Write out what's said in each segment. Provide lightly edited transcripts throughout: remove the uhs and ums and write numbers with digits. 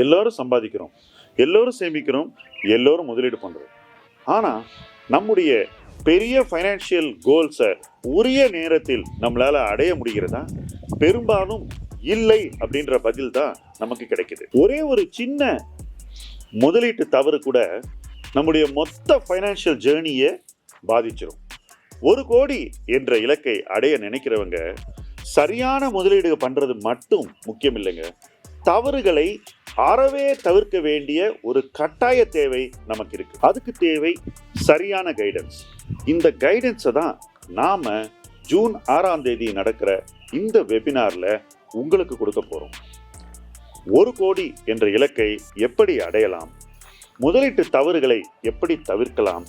எல்லோரும் சம்பாதிக்கிறோம், எல்லோரும் சேமிக்கிறோம், எல்லோரும் முதலீடு பண்றோம். ஆனா நம்முடைய பெரிய ஃபைனான்சியல் கோல்ஸை உரிய நேரத்தில் நம்மளால அடைய முடிகிறதா? பெரும்பாலும் இல்லை அப்படின்ற பதில் தான் நமக்கு கிடைக்குது. ஒரே ஒரு சின்ன முதலீட்டு தவறு கூட நம்முடைய மொத்த ஃபைனான்சியல் ஜேர்னியை பாதிச்சிடும். 1 கோடி என்ற இலக்கை அடைய நினைக்கிறவங்க சரியான முதலீடு பண்றது மட்டும் முக்கியம் இல்லைங்க, தவறுகளை அறவே தவிர்க்க வேண்டிய ஒரு கட்டாய தேவை நமக்கு இருக்கு. அதுக்கு தேவை சரியான கைடன்ஸ். இந்த கைடன்ஸை தான் நாம ஜூன் 6ஆம் தேதி நடக்கிற இந்த வெபினார்ல உங்களுக்கு கொடுக்க போறோம். 1 கோடி என்ற இலக்கை எப்படி அடையலாம், முதலீட்டு தவறுகளை எப்படி தவிர்க்கலாம்,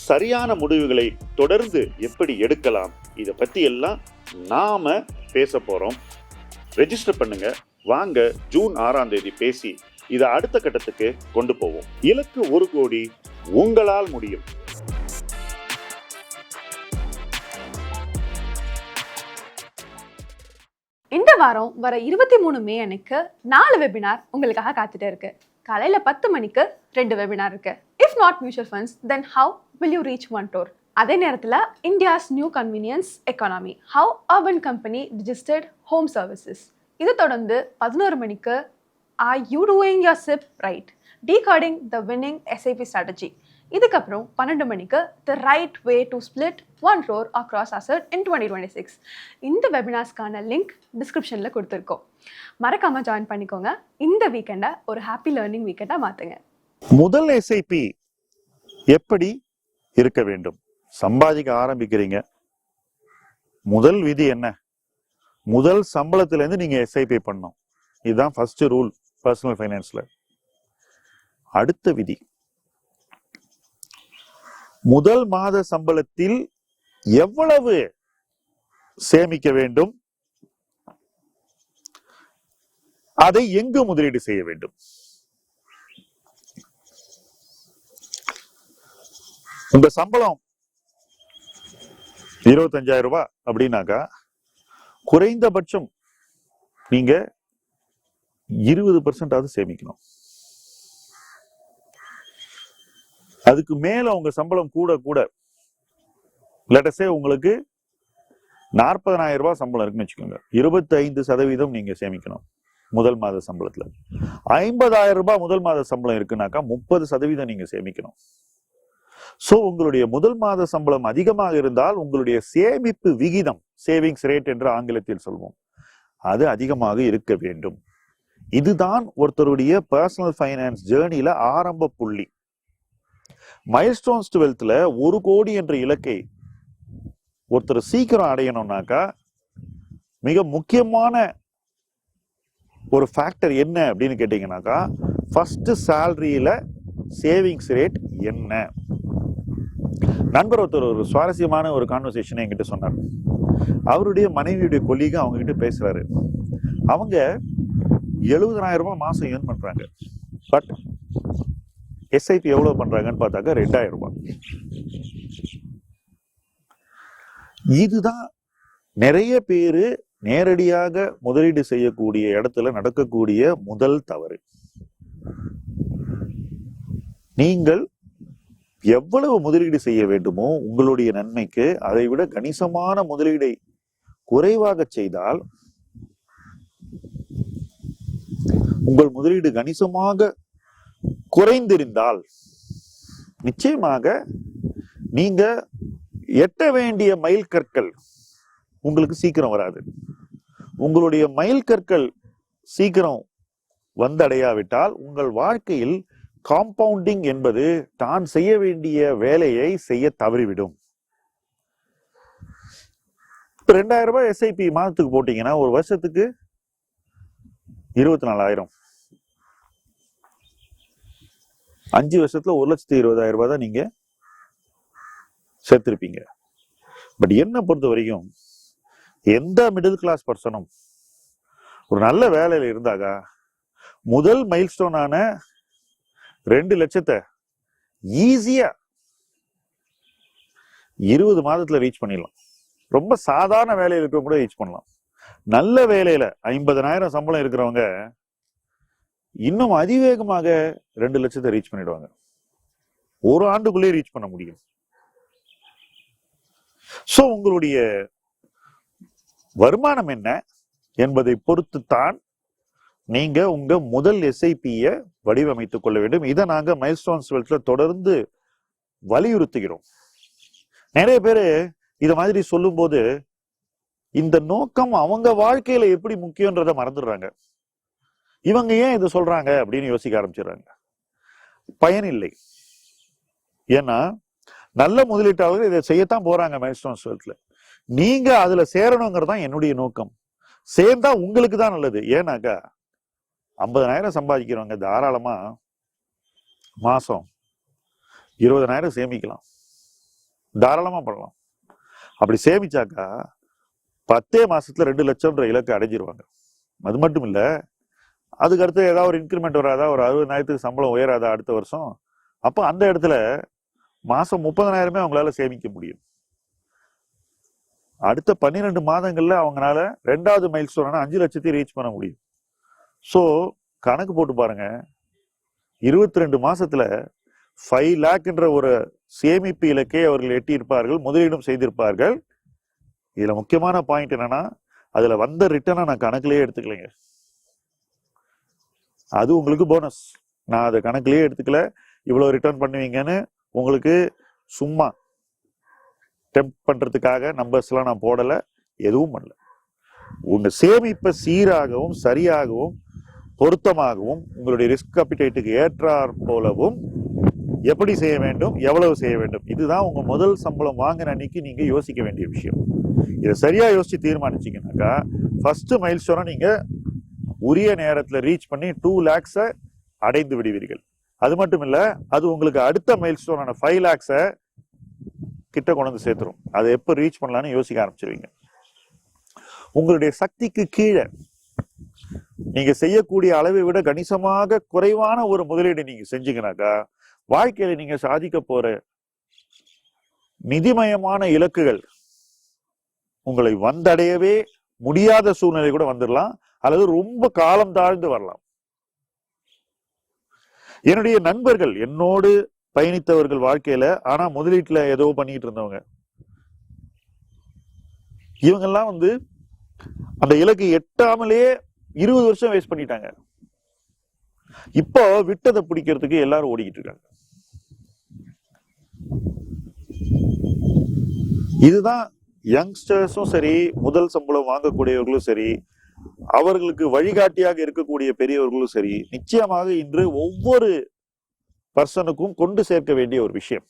சரியான முடிவுகளை தொடர்ந்து எப்படி எடுக்கலாம், இதை பத்தி எல்லாம் நாம பேச போறோம். ரெஜிஸ்டர் பண்ணுங்க. வாங்க ஜூன் 6ஆம் தேதி பேசி இதை அடுத்த கட்டத்துக்கு கொண்டு போவோம். இலக்கு 1 கோடி, உங்களால் முடியும். இந்த வாரம் வர 23 மே அன்னைக்கு 4 வெபினார் உங்களுக்காக காத்துட்டு இருக்கு. காலையில 10 மணிக்கு 2 வெபினார் இருக்கு. If not mutual funds, then how will you reach one door? அதே நேரத்தில் India's new convenience economy, how Urban Company registered home services. இது தொடர்ந்து 11 மணிக்கு are you doing your SIP right, decoding the winning SIP strategy. இதுக்கப்புறம் 12 மணிக்கு the right way to split 1 crore across asset in 2026. இந்த வெபினார்ஸ்க்கான link டிஸ்கிரிப்ஷனில் கொடுத்துருக்கோம். மறக்காம join பண்ணிக்கோங்க. இந்த வீக்கெண்டை ஒரு ஹாப்பி லேர்னிங் வீக்கெண்டாக மாற்றுங்க. முதல் எஸ்ஐபி எப்படி இருக்க வேண்டும்? சம்பாதிக்க ஆரம்பிக்கிறீங்க, முதல் விதி என்ன? முதல் சம்பளத்திலேருந்து நீங்க எஸ்ஐபி பண்ணணும். இதுதான் ஃபர்ஸ்ட் ரூல் பர்சனல் ஃபைனான்ஸ்ல. அடுத்த விதி, முதல் மாத சம்பளத்தில் எவ்வளவு சேமிக்க வேண்டும், அதை எங்கு முதலீடு செய்ய வேண்டும்? உங்க சம்பளம் 25,000 ரூபாய் அப்படின்னாக்கா குறைந்தபட்சம் நீங்க 20% சேமிக்கணும். அதுக்கு மேல உங்க சம்பளம் கூட கூட லெட்டஸே உங்களுக்கு 40,000 ரூபாய் சம்பளம் இருக்குன்னு வச்சுக்கோங்க, 25% நீங்க சேமிக்கணும் முதல் மாத சம்பளத்துல. 50,000 ரூபாய் முதல் மாத சம்பளம் இருக்குனாக்கா 30% நீங்க சேமிக்கணும். சோ உங்களுடைய முதல் மாத சம்பளம் அதிகமாக இருந்தால் உங்களுடைய சேமிப்பு விகிதம், சேவிங்ஸ் ரேட் என்று ஆங்கிலத்தில் சொல்வோம், அது அதிகமாக இருக்க வேண்டும். இதுதான் ஒருத்தருடைய பர்சனல் ஃபைனான்ஸ் ஜேர்னில ஆரம்ப புள்ளி. மைல்ஸ்டோன்ஸ் 12ல 1 கோடி என்ற இலக்கை ஒருத்தர் சீக்கிரம் அடையணும்னாக்கா மிக முக்கியமான ஒரு ஃபேக்டர் என்ன அப்படின்னு கேட்டீங்கன்னாக்கா, ஃபர்ஸ்ட் சேலரியில சேவிங்ஸ் ரேட் என்ன? நண்பர் ஒருத்தர் ஒரு சுவாரஸ்யமான ஒரு கான்வர்சேஷனை என்கிட்ட சொன்னார். அவருடைய மனைவியுடைய கொலீக அவங்க கிட்ட பேசுறாரு. அவங்க 70,000 ரூபாய் மாசம் ஏர்ன் பண்றாங்க. பட் எஸ்ஐபி எவ்வளவு பண்றாங்கன்னு பார்த்தாக்க 2,000 ரூபாய். இதுதான் நிறைய பேரு நேரடியாக முதலீடு செய்யக்கூடிய இடத்துல நடக்கக்கூடிய முதல் தவறு. நீங்கள் எவ்வளவு முதலீடு செய்ய வேண்டுமோ உங்களுடைய நன்மைக்கு, அதை விட கணிசமான முதலீடை குறைவாக செய்தால் உங்கள் முதலீடு கணிசமாக குறைந்திருந்தால் நிச்சயமாக நீங்க எட்ட வேண்டிய மைல் கற்கள் உங்களுக்கு சீக்கிரம் வராது. உங்களுடைய மைல் கற்கள் சீக்கிரம் வந்தடையாவிட்டால் உங்கள் வாழ்க்கையில் காம்பவுண்டிங் என்பது தான் செய்ய வேண்டிய வேலையை செய்ய தவறிவிடும். 2,000 ரூபாய் எஸ்ஐபி மாதத்துக்கு போட்டீங்கன்னா ஒரு வருஷத்துக்கு 24,000. 5 வருஷத்துல 1,20,000 ரூபாய் தான் நீங்க சேர்த்திருப்பீங்க. பட் என்ன பொறுத்த வரைக்கும் எந்த மிடில் கிளாஸ் பர்சனும் ஒரு நல்ல வேலையில இருந்தாக்கா முதல் மைல்ஸ்டோனான 2 லட்சத்தை ஈஸியா 20 மாதத்துல ரீச் பண்ணிடலாம். ரொம்ப சாதாரண வேலையில இருக்கிறவங்க கூட ரீச் பண்ணலாம். நல்ல வேலையில 50,000 சம்பளம் இருக்கிறவங்க இன்னும் அதிவேகமாக 2 லட்சத்தை ரீச் பண்ணிடுவாங்க. ஒரு ஆண்டுக்குள்ளே ரீச் பண்ண முடியும். சோ உங்களுடைய வருமானம் என்ன என்பதை பொறுத்து தான் நீங்க உங்க முதல் எஸ்ஐபியை வடிவமைத்துக் கொள்ள வேண்டும். இதை நாங்க மைல்ஸ்டோன்ஸ் வெல்த்ல தொடர்ந்து வலியுறுத்துகிறோம். நிறைய பேரு இத மாதிரி சொல்லும் போது இந்த நோக்கம் அவங்க வாழ்க்கையில எப்படி முக்கியன்றத மறந்துடுறாங்க. இவங்க ஏன் இதை சொல்றாங்க அப்படின்னு யோசிக்க ஆரம்பிச்சிடுறாங்க. பயன் இல்லை. ஏன்னா நல்ல முதலீட்டாளர்கள் இதை செய்யத்தான் போறாங்க மைல்ஸ்டோன்ஸ் வெல்த்ல. நீங்க அதுல சேரணுங்கிறது தான் என்னுடைய நோக்கம். சேர்ந்தா உங்களுக்கு தான் நல்லது. ஏன்னாக்கா 50,000 சம்பாதிக்கிறவங்க தாராளமா மாசம் 20,000 சேமிக்கலாம். தாராளமா பண்ணலாம். அப்படி சேமிச்சாக்கா 10 மாசத்துல 2 லட்சம்ன்ற இலக்கு அடைஞ்சிருவாங்க. அது மட்டும் இல்ல, அதுக்கு அடுத்து ஏதாவது ஒரு இன்கிரிமெண்ட் வராதா, ஒரு 60,000 சம்பளம் உயராதா அடுத்த வருஷம், அப்ப அந்த இடத்துல மாசம் 30,000 அவங்களால சேமிக்க முடியும். அடுத்த 12 மாதங்கள்ல அவங்களால 2வது மைல்ஸ்டோன் 5 லட்சத்தை ரீச் பண்ண முடியும். சோ கணக்கு போட்டு பாருங்க, 22 மாசத்துல 5 லேக்ன்ற ஒரு சேமிப்பு இலக்கை அவர்கள் எட்டியிருப்பார்கள், முதலீடும் செய்திருப்பார்கள். இதுல முக்கியமான பாயிண்ட் என்னன்னா, அதுல வந்த ரிட்டர்னை நான் கணக்கிலேயே எடுத்துக்கலைங்க. அது உங்களுக்கு போனஸ். நான் அதை கணக்கிலேயே எடுத்துக்கல. இவ்வளவு ரிட்டர்ன் பண்ணுவீங்கன்னு உங்களுக்கு சும்மா டெம்ப் பண்றதுக்காக நம்பர்ஸ் எல்லாம் நான் போடல, எதுவும் பண்ணல. உங்க சேமிப்பை சீராகவும் சரியாகவும் பொருத்தமாகவும் உங்களுடைய ரிஸ்க் அப்பிடைட்டுக்கு ஏற்றாற் போலவும் எப்படி செய்ய வேண்டும், எவ்வளவு செய்ய வேண்டும், இதுதான் உங்க முதல் சம்பளம் வாங்கின அன்னைக்கு நீங்க யோசிக்க வேண்டிய விஷயம். இதை சரியா யோசிச்சு தீர்மானிச்சீங்கன்னாக்கா ஃபர்ஸ்ட் மைல்ஸ்டோனை நீங்க உரிய நேரத்துல ரீச் பண்ணி 2 lakhs அடைந்து விடுவீர்கள். அது மட்டும் இல்ல, அது உங்களுக்கு அடுத்த மைல்ஸ்டோனான 5 lakhs கிட்ட கொண்டு வந்து சேர்த்துரும். அதை எப்ப ரீச் பண்ணலாம்னு யோசிக்க ஆரம்பிச்சிருவீங்க. உங்களுடைய சக்திக்கு கீழே நீங்க செய்யக்கூடிய அளவை விட கணிசமாக குறைவான ஒரு முதலீடு நீங்க செஞ்சீங்கன்னாக்கா வாழ்க்கையில நீங்க சாதிக்க போற நிதிமயமான இலக்குகள் உங்களை வந்தடையவே முடியாத சூழ்நிலை கூட வந்துடலாம், அல்லது ரொம்ப காலம் தாழ்ந்து வரலாம். என்னுடைய நண்பர்கள், என்னோடு பயணித்தவர்கள் வாழ்க்கையில, ஆனா முதலீட்டுல ஏதோ பண்ணிட்டு இருந்தவங்க, இவங்கெல்லாம் அந்த இலக்கு எட்டாமலேயே 20 வருஷம் வேஸ்ட் பண்ணிட்டாங்க. இப்போ விட்டதை பிடிக்கிறதுக்கு எல்லாரும் ஓடிக்கிட்டு இருக்காங்க. இதுதான் யங்ஸ்டர்ஸும் சரி, முதல் சம்பளம் வாங்கக்கூடியவர்களும் சரி, அவர்களுக்கு வழிகாட்டியாக இருக்கக்கூடிய பெரியவர்களும் சரி, நிச்சயமாக இன்று ஒவ்வொரு பர்சனுக்கும் கொண்டு சேர்க்க வேண்டிய ஒரு விஷயம்.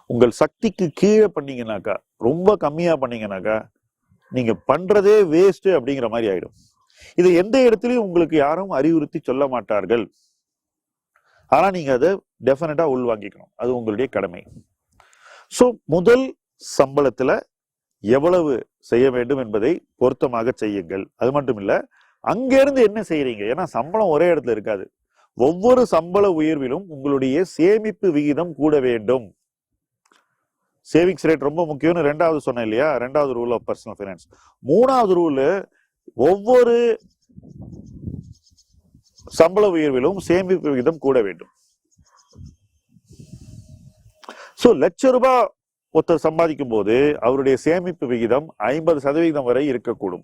உங்கள் சக்திக்கு கீழே பண்ணீங்கன்னாக்கா, ரொம்ப கம்மியா பண்ணீங்கன்னாக்கா நீங்க பண்றதே வேஸ்ட் அப்படிங்கிற மாதிரி ஆயிடும். இது எந்த இடத்துலயும் உங்களுக்கு யாரும் அறிவுறுத்தி சொல்ல மாட்டார்கள். ஆனா நீங்க அதை டெஃபினட்டா உள்வாங்கிக்கணும். அது உங்களுடைய கடமை. சோ முதல் சம்பளத்துல எவ்வளவு செய்ய வேண்டும் என்பதை பொருத்தமாக செய்யுங்கள். அது மட்டும் இல்ல, அங்கிருந்து என்ன செய்யறீங்க, ஏன்னா சம்பளம் ஒரே இடத்துல இருக்காது. ஒவ்வொரு சம்பள உயர்விலும் உங்களுடைய சேமிப்பு விகிதம் கூட வேண்டும். சேவிங்ஸ் ரேட் ரொம்ப முக்கியம்னு 2வது சொன்னேன் இல்லையா, 2வது ரூல் ஆஃப் பர்சனல் ஃபைனான்ஸ். 3வது ரூல், ஒவ்வொரு சம்பள உயர்விலும் சேமிப்பு விகிதம் கூட வேண்டும். சோ ₹1,00,000 ஒருத்தர் சம்பாதிக்கும் போது அவருடைய சேமிப்பு விகிதம் 50% வரை இருக்கக்கூடும்.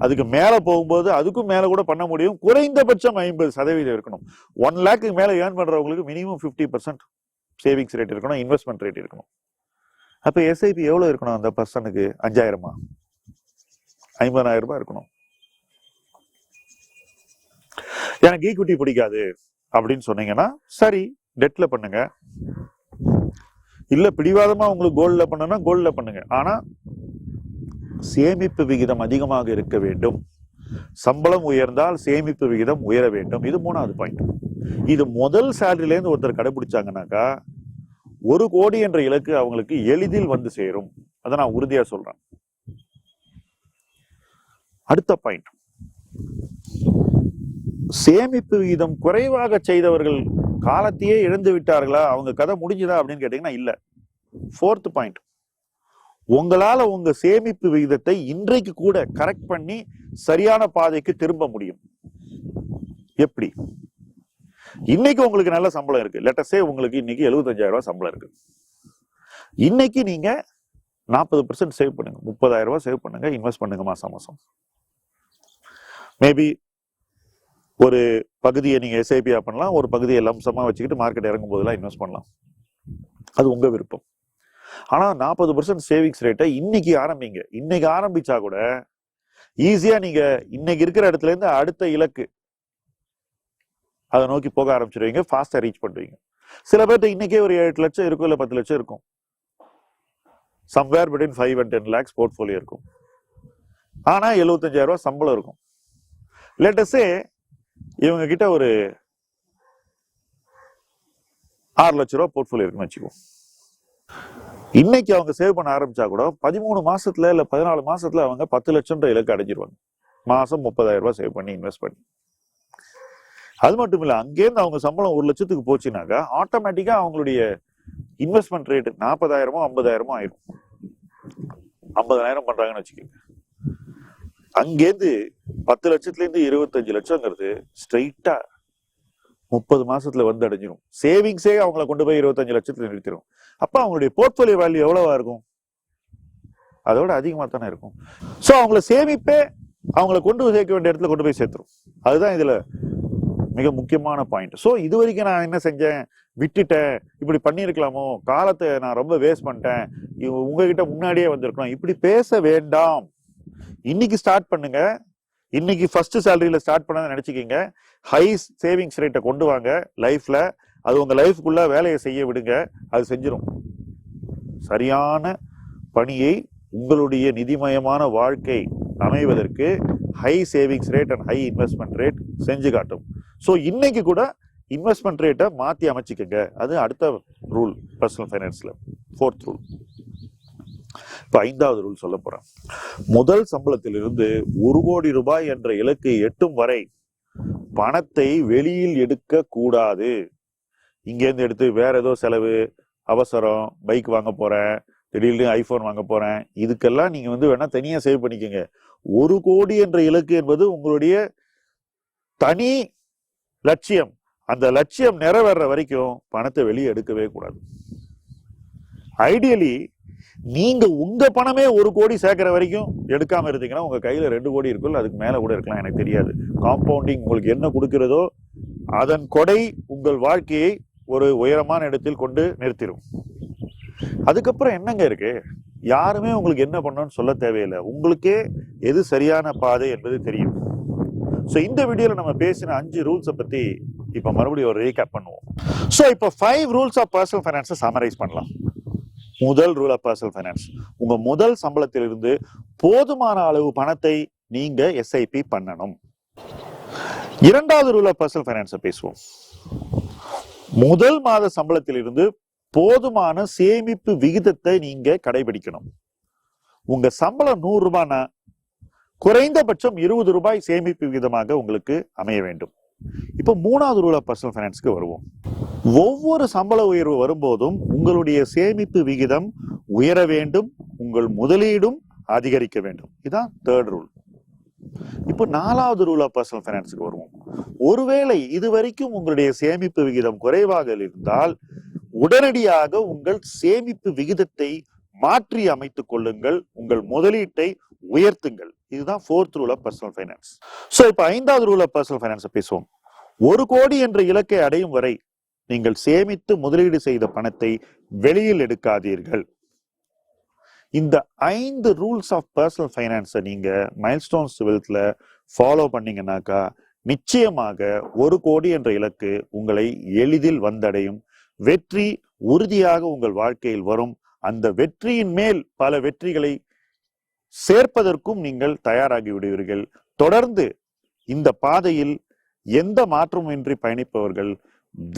அதுக்கு மேல போகும்போது அதுக்கும் மேல கூட பண்ண முடியும். குறைந்தபட்சம் 50% இருக்கணும். 1 lakh மேல ஏர்ன் பண்றவங்களுக்கு மினிமம் 50% சேவிங்ஸ் ரேட் இருக்கணும், இன்வெஸ்ட்மெண்ட் ரேட் இருக்கணும். அப்ப எஸ்ஐபி எவ்வளவு இருக்கணும் அந்த பர்சனுக்கு? 5,000 50,000 இருக்கணும். எனக்கு ஈக்விட்டி பிடிக்காது அப்படின்னு சொன்னீங்கன்னா சரி, டெட்ல பண்ணுங்க. இல்ல பிடிவாதமா உங்களுக்கு கோல்ட்ல பண்ணனா கோல்ட்ல பண்ணுங்க. ஆனா சேமிப்பு விகிதம் அதிகமாக இருக்க வேண்டும். சம்பளம் உயர்ந்தால் சேமிப்பு விகிதம் உயர வேண்டும். இது 3வது பாயிண்ட். இது முதல் சேலரியில இருந்து ஒருத்தர் கடைபிடிச்சாங்கன்னாக்கா 1 கோடி என்ற இலக்கு அவங்களுக்கு எளிதில் வந்து சேரும். அதை நான் உறுதியா சொல்றேன். அடுத்த பாயிண்ட், சேமிப்பு விகிதம் குறைவாக செய்தவர்கள் காலத்தையே இழந்து விட்டார்களா, அவங்க கதை முடிஞ்சுதா அப்படின்னு கேட்டீங்கன்னா இல்ல. 4th பாயிண்ட், உங்களால உங்க சேமிப்பு விகிதத்தை இன்றைக்கு கூட கரெக்ட் பண்ணி சரியான பாதைக்கு திரும்ப முடியும். எப்படி? இன்னைக்கு உங்களுக்கு நல்ல சம்பளம் இருக்கு. லெட்டஸே உங்களுக்கு இன்னைக்கு 75,000 ரூபாய் சம்பளம் இருக்கு. இன்னைக்கு நீங்க 40% சேவ் பண்ணுங்க, 30,000 ரூபாய் சேவ் பண்ணுங்க, இன்வெஸ்ட் பண்ணுங்க மாசம் மாசம். மேபி ஒரு பகுதியை நீங்க எஸ்ஐபியா பண்ணலாம், ஒரு பகுதியை லம்சமா வச்சுக்கிட்டு மார்க்கெட் இறங்கும் போதெல்லாம் இன்வெஸ்ட் பண்ணலாம். அது உங்க விருப்பம். ஆனா 40% சேவிங்ஸ் ரேட்டை இன்னைக்கு ஆரம்பிங்க. இன்னைக்கு ஆரம்பிச்சா கூட ஈஸியா நீங்க இன்னைக்கு இருக்கிற இடத்துல இருந்து அடுத்த இலக்கு அதை நோக்கி போக ஆரம்பிச்சிருவீங்க, ஃபாஸ்டா ரீச் பண்ணுவீங்க. சில பேர்ட்ட இன்னைக்கே ஒரு 8 லட்சம் இருக்கும், இல்ல 10 லட்சம் இருக்கும். Somewhere between 5 and 10 lakhs portfolio இருக்கும். ஆனா 75,000 ரூபாய் சம்பளம் இருக்கும். லேட்டஸ்டே இவங்க கிட்ட ஒரு 6 லட்சம் ரூபாய் போர்ட்ஃபோலியோ இருக்குன்னு வச்சுக்கோ. இன்னைக்கு அவங்க சேவ் பண்ண ஆரம்பிச்சா கூட 13 மாசத்துல இல்ல 14 மாசத்துல அவங்க 10 லட்சம் இலக்கு அடைஞ்சிருவாங்க. மாசம் 30,000 ரூபாய் சேவ் பண்ணி இன்வெஸ்ட் பண்ணி. அது மட்டும் இல்ல, அங்கேருந்து அவங்க சம்பளம் 1 லட்சத்துக்கு போச்சுனாக்கா ஆட்டோமேட்டிக்கா அவங்களுடைய இன்வெஸ்ட்மெண்ட் ரேட் 40,000 50,000 ஆயிரும். 50,000 பண்றாங்கன்னு வச்சுக்கோங்க. அங்கேருந்து 10 லட்சத்துல இருந்து 25 லட்சம்ங்கிறது ஸ்ட்ரெயிட்டா 30 மாசத்துல வந்து அடைஞ்சிடும். சேவிங்ஸே அவங்களை கொண்டு போய் 25 லட்சத்துல நிறுத்திடும். அப்ப அவங்களுடைய போர்ட்ஃபோலியோ வேல்யூ எவ்வளவா இருக்கும்? அதோட அதிகமா தானே இருக்கும். சோ அவங்கள சேமிப்பே அவங்களை கொண்டு சேர்க்க வேண்டிய இடத்துல கொண்டு போய் சேர்த்துரும். அதுதான் இதுல மிக முக்கியமான பாயிண்ட். சோ இது வரைக்கும் நான் என்ன செஞ்சேன், விட்டுட்டேன், இப்படி பண்ணிருக்கலாமோ, காலத்தை நான் ரொம்ப வேஸ்ட் பண்ணிட்டேன், உங்ககிட்ட முன்னாடியே வந்திருக்கணும், இப்படி பேச வேண்டாம். இன்னைக்கு ஸ்டார்ட் பண்ணுங்க. இன்னைக்கு ஃபர்ஸ்ட் சேலரியில ஸ்டார்ட் பண்ண நினைச்சுக்கீங்க. ஹை சேவிங்ஸ் ரேட்டை கொண்டு வாங்க லைஃப்ல. அது உங்க லைஃப்குள்ள வேலையை செய்ய விடுங்க, அது செஞ்சிடும். சரியான பணியை உங்களுடைய நிதிமயமான வாழ்க்கை அமைவதற்கு high savings rate and high investment rate செஞ்சு காட்டும். ஸோ இன்னைக்கு கூட இன்வெஸ்ட்மெண்ட் ரேட்டை மாற்றி அமைச்சிக்கங்க. அது அடுத்த ரூல் பர்சனல் ஃபைனான்ஸ்ல, 4th ரூல். இப்ப 5வது ரூல் சொல்ல போறேன். முதல் சம்பளத்திலிருந்து 1 கோடி ரூபாய் என்ற இலக்கை எட்டும் வரை பணத்தை வெளியில் எடுக்க கூடாது. இங்கேருந்து எடுத்து வேற ஏதோ செலவு, அவசரம், பைக் வாங்க போறேன், திடீர்னு ஐபோன் வாங்க போறேன், இதுக்கெல்லாம் நீங்க வேணா தனியா சேவ் பண்ணிக்கோங்க. 1 கோடி என்ற இலக்கு என்பது உங்களுடைய தனி லட்சியம். அந்த லட்சியம் நிறைவேற வரைக்கும் பணத்தை வெளியே எடுக்கவே கூடாது. ஐடியலி நீங்க உங்க பணமே 1 கோடி சேர்க்கிற வரைக்கும் எடுக்காம இருந்தீங்கன்னா உங்க கையில 2 கோடி இருக்கும், அதுக்கு மேல கூட இருக்கலாம், எனக்கு தெரியாது. காம்பவுண்டிங் உங்களுக்கு என்ன கொடுக்கிறதோ அதன் கொடை உங்கள் வாழ்க்கையை ஒரு உயரமான இடத்தில் கொண்டு நிறுத்திடும். அதுக்கப்புறம் என்னங்க இருக்கு? யாருமே உங்களுக்கு என்ன பண்ணணும்னு சொல்ல தேவையில்லை. உங்களுக்கே எது சரியான பாதை என்பது தெரியும். ஸோ இந்த வீடியோல நம்ம பேசின 5 ரூல்ஸை பத்தி இப்ப மறுபடியும் ஒரு ரீகேப் பண்ணுவோம். ஸோ இப்போ 5 ரூல்ஸ் ஆஃப் பர்சனல் ஃபைனான்ஸை சமரைஸ் பண்ணலாம். முதல் ரூல் ஆஃப் பர்சனல் ஃபைனான்ஸ், உங்க முதல் சம்பளத்திலிருந்து போதுமான அளவு பணத்தை நீங்க எஸ்ஐபி பண்ணணும். 2வது ரூல் ஆஃப் பர்சனல் ஃபைனான்ஸை பேசுவோம். முதல் மாத சம்பளத்திலிருந்து போதுமான சேமிப்பு விகிதத்தை நீங்க கடைபிடிக்கணும். உங்க சம்பளம் 100 ரூபாய்னா குறைந்தபட்சம் 20 ரூபாய் சேமிப்பு விகிதமாக உங்களுக்கு அமைய வேண்டும். இப்போ 3வது ரூல் ஆஃப் பர்சனல் ஃபைனான்ஸ்க்கு வருவோம். ஒவ்வொரு சம்பள உயர்வு வரும்போதும் உங்களுடைய சேமிப்பு விகிதம் உயர வேண்டும், உங்கள் முதலீடும் அதிகரிக்க வேண்டும். இதுதான் 3rd ரூல். இப்போ 4வது ரூல் ஆஃப் பர்சனல் ஃபைனான்ஸ்க்கு வருவோம். ஒருவேளை இதுவரைக்கும் உங்களுடைய சேமிப்பு விகிதம் குறைவாக இருந்தால் உடனடியாக உங்கள் சேமிப்பு விகிதத்தை மாற்றி அமைத்துக் கொள்ளுங்கள், உங்கள் முதலீட்டை உயர்த்துங்கள். இதுதான் 4th rule of personal finance. So இப்போ 5வது ரூல் ஆஃப் பர்சனல் ஃபைனான்ஸ் பேசுவோம். 1 கோடி என்ற இலக்கை அடையும் வரை நீங்கள் சேமித்து முதலீடு செய்த பணத்தை வெளியில் எடுக்காதீர்கள். இந்த 5 ரூல்ஸ் ஆஃப் பர்சனல் ஃபைனான்ஸை நீங்க மைல்ஸ்டோன்ஸ் வெல்த்ல ஃபாலோ பண்ணீங்கன்னாக்கா நிச்சயமாக 1 கோடி என்ற இலக்கு உங்களை எளிதில் வந்தடையும். வெற்றி உறுதியாக உங்கள் வாழ்க்கையில் வரும். அந்த வெற்றியின் மேல் பல வெற்றிகளை சேர்ப்பதற்கும் நீங்கள் தயாராகி விடுவீர்கள். தொடர்ந்து இந்த பாதையில் எந்த மாற்றமும் இன்றி பயணிப்பவர்கள்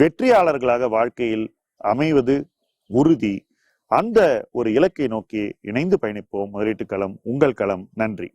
வெற்றியாளர்களாக வாழ்க்கையில் அமைவது உறுதி. அந்த ஒரு இலக்கை நோக்கி இணைந்து பயணிப்போம். முதலீட்டு களம் உங்கள் களம். நன்றி.